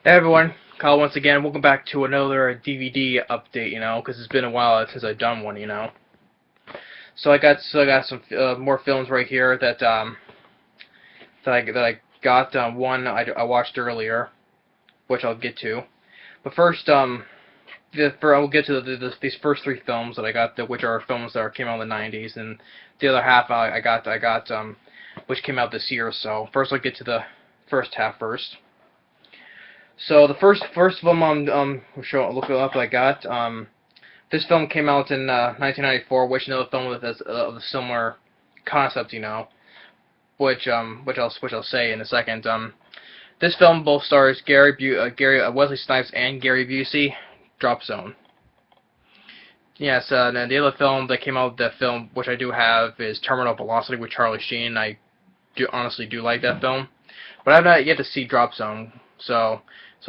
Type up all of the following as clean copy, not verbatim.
Hey everyone, Kyle once again. Welcome back to another DVD update. Because it's been a while since I've done one. So I got some more films right here that I got. One I watched earlier, which I'll get to. But first, I'll get to these first three films that I got, which are films that came out in the '90s, and the other half I got which came out this year. So first, I'll get to the first half first. So the first film looking up that I got. This film came out in 1994, which another film with of a similar concept, which I'll say in a second. This film both stars Wesley Snipes and Gary Busey. Drop Zone. Yes, and the other film that came out, the film which I do have, is Terminal Velocity with Charlie Sheen. I honestly do like that film, but I've not yet to see Drop Zone. So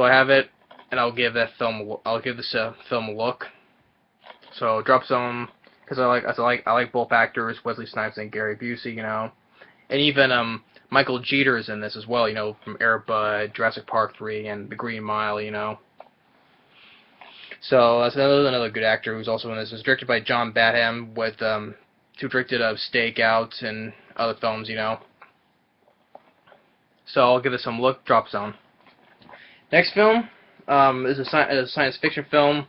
I have it, and I'll give this film a look. So Drop Zone, because I like both actors, Wesley Snipes and Gary Busey, and even Michael Jeter's in this as well, from Air Bud, Jurassic Park 3, and The Green Mile, So that's another good actor who's also in this. It's directed by John Badham, who directed Stakeout and other films, So I'll give this some look. Drop Zone. Next film is a science fiction film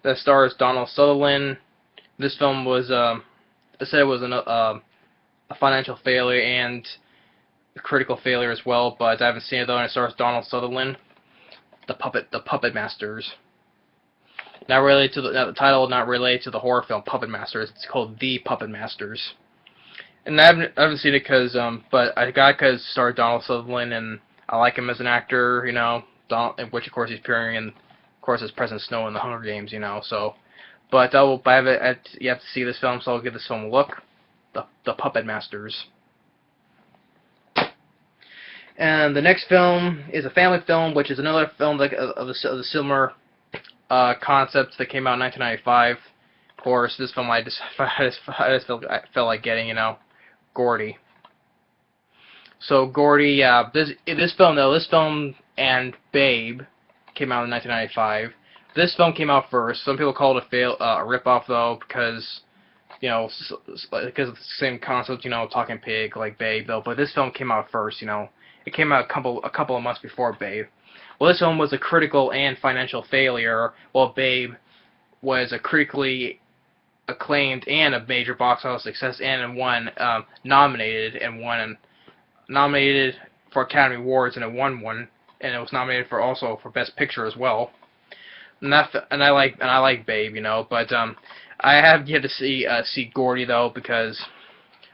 that stars Donald Sutherland. This film was, I said it was a financial failure and a critical failure as well, but I haven't seen it though, and it stars Donald Sutherland, the Puppet Masters. Not related to the title, not related to the horror film Puppet Masters. It's called The Puppet Masters. And I haven't seen it but I got it because it stars Donald Sutherland, and I like him as an actor, which of course he's appearing in, of course, as President Snow in the Hunger Games, So, but you have to see this film, so I'll give this film a look. The Puppet Masters. And the next film is a family film, which is another film of a similar concept that came out in 1995. Of course, this film I just felt like getting, Gordy. So Gordy, this film and Babe came out in 1995. This film came out first. Some people call it a rip-off though, because because of the same concept, Talking Pig like Babe though. But this film came out first. It came out a couple of months before Babe. Well, this film was a critical and financial failure, while Babe was a critically acclaimed and a major box office success, and nominated for Academy Awards, and it won one, and it was nominated also for Best Picture as well. And I like Babe, but I have yet to see Gordy though, because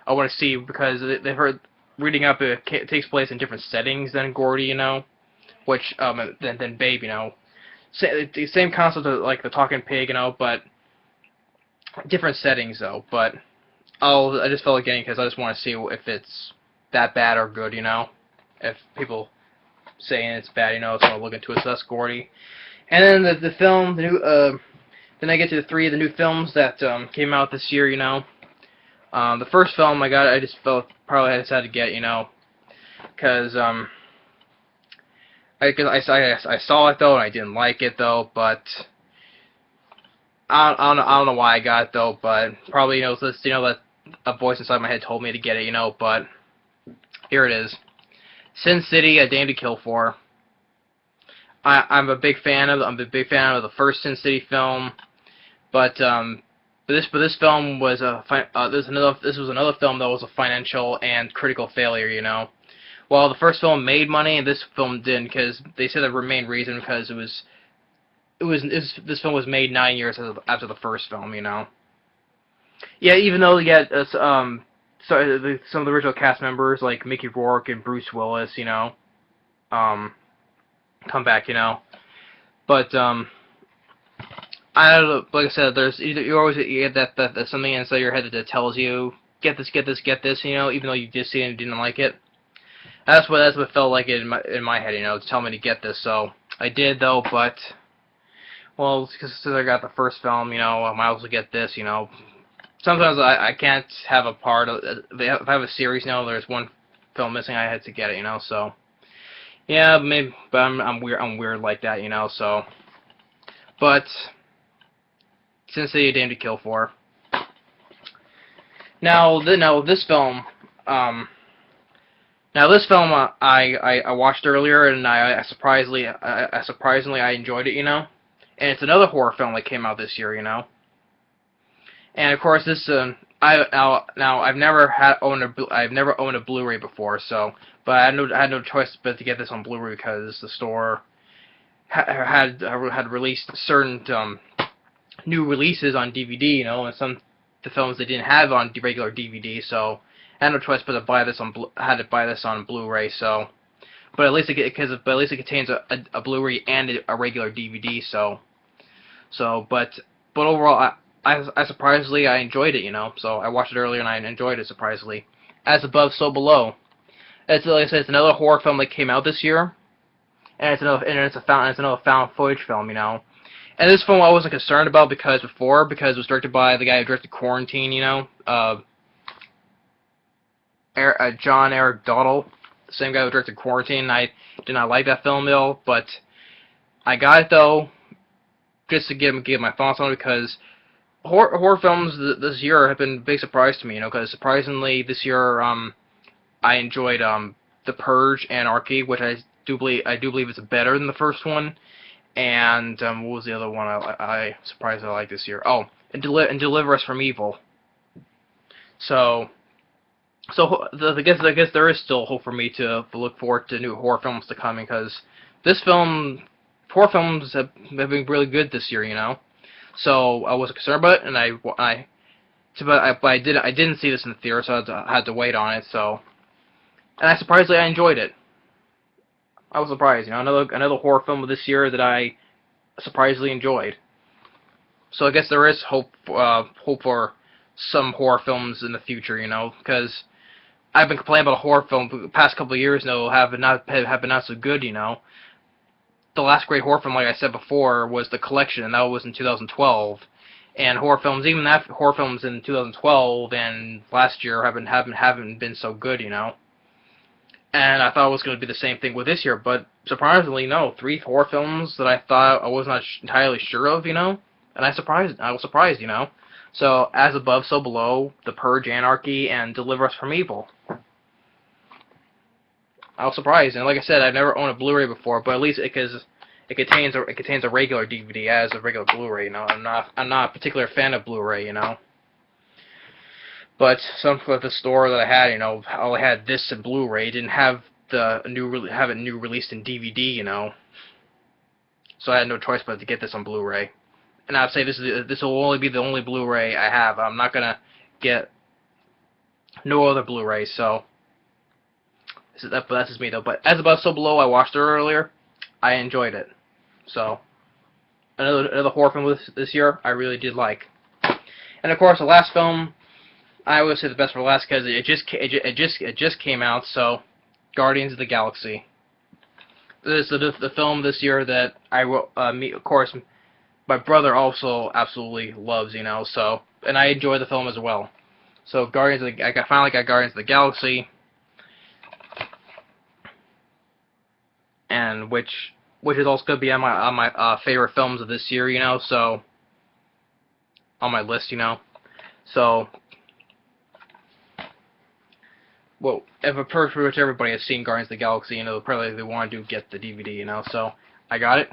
I want to see, because they've heard reading up it takes place in different settings than Gordy, which than Babe, the same concept of like the Talking Pig, but different settings though. But I just felt like getting, because I just want to see if it's that bad or good, If people saying it's bad, so I'll look into it. So that's Gordy. And then then I get to the new films that came out this year, The first film I just felt probably I decided to get, because I saw it though, and I didn't like it though, but I don't know why I got it though, but probably, that a voice inside my head told me to get it, but here it is. Sin City: A Dame to Kill For. I'm a big fan of the first Sin City film, but this film was this was another film that was a financial and critical failure, While the first film made money, this film didn't, because they said the main reason because this film was made 9 years after the first film, Yeah, even though you had some of the original cast members like Mickey Rourke and Bruce Willis, come back, But I don't know. Like I said, you get that something inside your head that tells you get this, even though you just see it and didn't like it. That's what it felt like in my head, to tell me to get this. So I did though, but well, because since I got the first film, I might as well get this, Sometimes I can't have a part of if I have a series, there's one film missing, I had to get it, So Yeah, maybe, but I'm weird. I'm weird like that, you know. So, but Sin City: A Dame to Kill For. Now this film, um, I watched earlier, and I surprisingly I enjoyed it, you know. And it's another horror film that came out this year, you know. And of course, this I've never owned a Blu-ray before, so but I had no choice but to get this on Blu-ray because the store had released certain new releases on DVD, you know, and some the films they didn't have on regular DVD, so I had no choice but to buy this on had to buy this on Blu-ray. So, but at least it contains a Blu-ray and a regular DVD. But overall, I surprisingly I enjoyed it, you know. So I watched it earlier and I enjoyed it surprisingly. As Above, So Below. It's like I said, it's another horror film that came out this year, and it's another found footage film, you know. And this film I wasn't concerned about because it was directed by the guy who directed Quarantine, you know, John Eric Dowdle, the same guy who directed Quarantine. I did not like that film though, but I got it though, just to give my thoughts on it because horror films this year have been a big surprise to me, you know, because surprisingly this year I enjoyed The Purge: Anarchy, which I do believe is better than the first one. And what was the other one I surprised I liked this year? Oh, and Deliver Us from Evil. So I guess there is still hope for me to look forward to new horror films to coming because horror films have been really good this year, you know. So I wasn't concerned about it, and I didn't see this in the theater, so I had to wait on it. So, and I enjoyed it. I was surprised, you know, another horror film of this year that I surprisingly enjoyed. So I guess there is hope for some horror films in the future, you know, because I've been complaining about a horror film for the past couple of years now have been not so good, you know. The last great horror film, like I said before, was The Collection, and that was in 2012. And horror films in 2012 and last year haven't been so good, you know. And I thought it was going to be the same thing with this year, but surprisingly, no. 3 horror films that I thought I was not entirely sure of, you know, and I was surprised, you know. So, As Above, So Below, The Purge: Anarchy, and Deliver Us from Evil. I was surprised, and like I said, I've never owned a Blu-ray before, but at least it contains a regular DVD as a regular Blu-ray. You know, I'm not a particular fan of Blu-ray, you know. But some of the store that I had, you know, only had this and Blu-ray. Didn't have a new released in DVD, you know. So I had no choice but to get this on Blu-ray. And I'd say this will only be the only Blu-ray I have. I'm not gonna get no other Blu-ray. So that's just me though. But As Above, So Below, I watched it earlier. I enjoyed it. So another horror film this year I really did like. And of course, the last film. I always say the best for last because it just came out. So, Guardians of the Galaxy. This is the film this year that of course, my brother also absolutely loves. You know, so and I enjoy the film as well. So, I finally got Guardians of the Galaxy, and which is also going to be on my favorite films of this year. You know, so on my list. You know, so. Well, if pretty much everybody has seen Guardians of the Galaxy, you know, probably they want to get the DVD, you know, so I got it.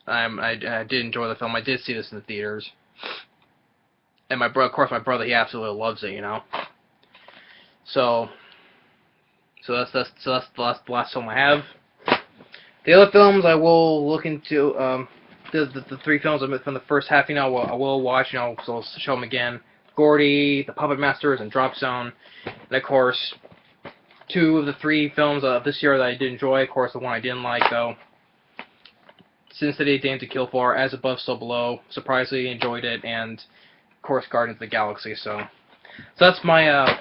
I did enjoy the film. I did see this in the theaters. And of course, my brother, he absolutely loves it, you know. So that's the last film I have. The other films I will look into, the 3 films from the first half, you know, I will watch, you know, so I'll show them again. Gordy, The Puppet Masters, and Drop Zone. And of course, 2 of the 3 films of this year that I did enjoy. Of course, the one I didn't like, though, Sin City: A Dame to Kill For, As Above, So Below. Surprisingly enjoyed it, and of course, Guardians of the Galaxy. So that's my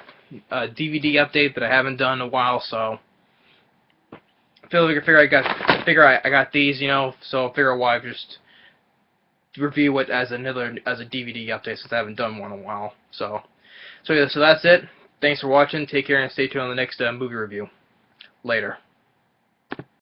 DVD update that I haven't done in a while. So I figure I got these, you know. So I figure why I've just review it as a DVD update since I haven't done one in a while. So yeah, so that's it. Thanks for watching. Take care and stay tuned on the next movie review. Later.